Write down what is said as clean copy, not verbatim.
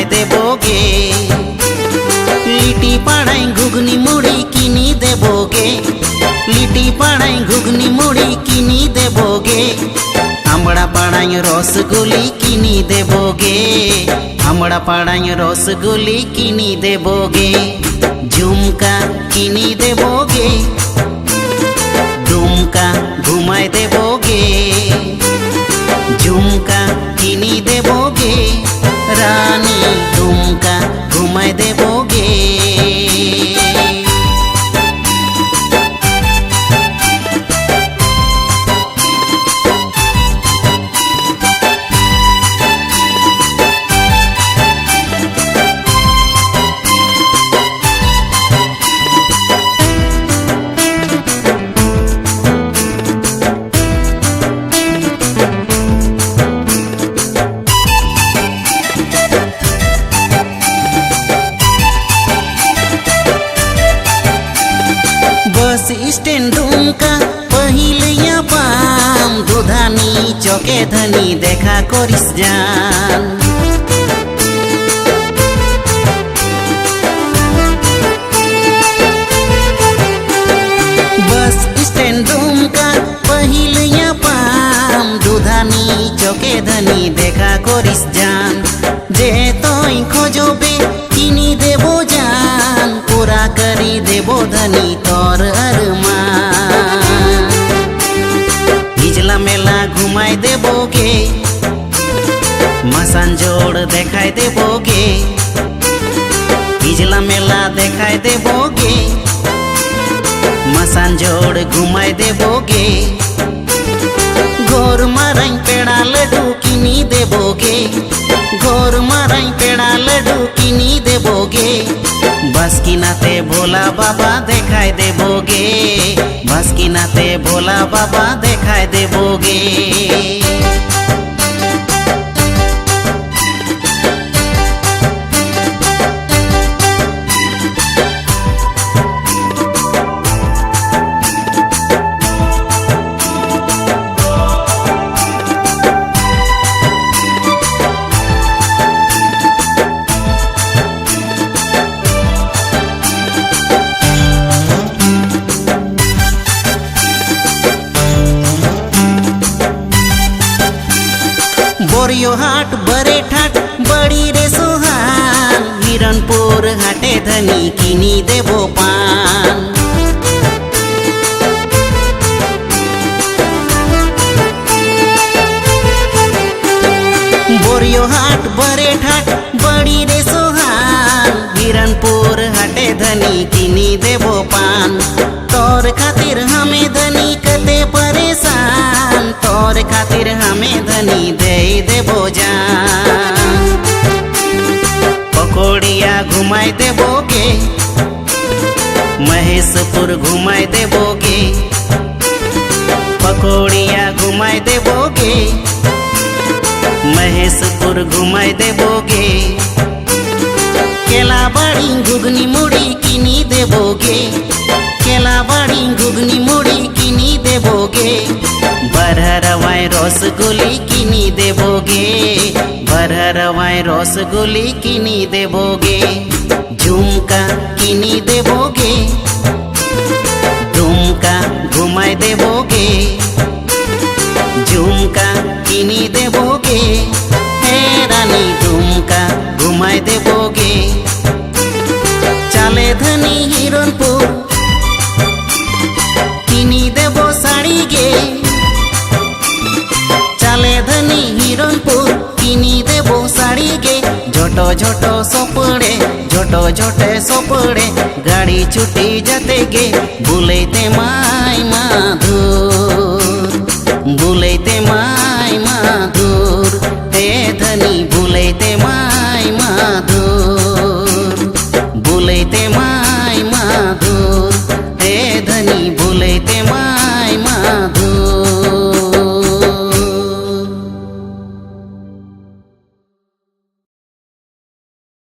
घुमाय देबोगे। लिट्टी पाड़ाई घुगनी मुड़ी किनी देबोगे। लिट्टी पाड़ाई घुगनी मुड़ी किनी देबोगे। आमड़ा पाड़ाई रसगुल्ली किनी देबोगे। आमड़ा पाड़ाई रसगुल्ली किनी देबोगे। झुमका किनी देबोगे। झुमका घुमाय देबोगे। झुमका किनी देबोगे। रानी झुमका घुमाय देबोगे। बस स्टैंड दुमका पहिलिया पाम दुधानी चौके धनी देखा करिस जान। बस स्टैंड दुमका पहिलिया पाम दुधानी चौके धनी देखा करिस जान। जे तोई खोजोबे किनी देबो जान। पूरा करी देबो धनी तोर अरमान। हिजला मेला घुमाय देबोगे। मसान जोड़ देखाय देबोगे। हिजला मेला देखाय देबोगे। मसान जोड़ घुमाय देबोगे। गोर माराई पेड़ा लड्डू किनी देबोगे। गोर माराई पेड़ा लड्डू किनी देबोगे। बासुकीनाथे भोला बाबा देखाय देबोगे। बासुकीनाथे भोला बाबा देखाय देबोगे। बोरियो हाट बरे ठाट बड़ी रे सोहान। हिरणपुर हाटे धनी किनी देबो पान। बोरियो हाट बरे ठाट बड़ी रे सोहान। हिरणपुर हाटे धनी किनी देबो पान। तोर खातिर हमें धनी कते परेशान। तोर खातिर हमें धनी दे देबो जान। पकोड़िया घुमाय देबोगे। महेशपुर घुमाय देबोगे। पकोड़िया घुमाय देबोगे। महेशपुर घुमाय देबोगे। केलाबाड़ी घुगनी मुड़ी किनी देबोगे। केलाबाड़ी घुगनी मुड़ी किनी देबोगे। बरहरवाई रसगुल्ली किनी देबोगे। बरहरवाई रसगुल्ली किनी देबोगे। झुमका किनी देबोगे। झुमका घुमाय देबोगे। झुमका किनी देबोगे। हे रानी झुमका घुमाय देबोगे। चाले धनी हिरणपुर किनी देबो साड़ी गे। चाले धनी हिरणपुर किनी देबो साड़ी गे। झोटो झोटो सोपड़े झोटो झोटे सोपड़े गाड़ी छुटी जाते गे। बुलेते माई मा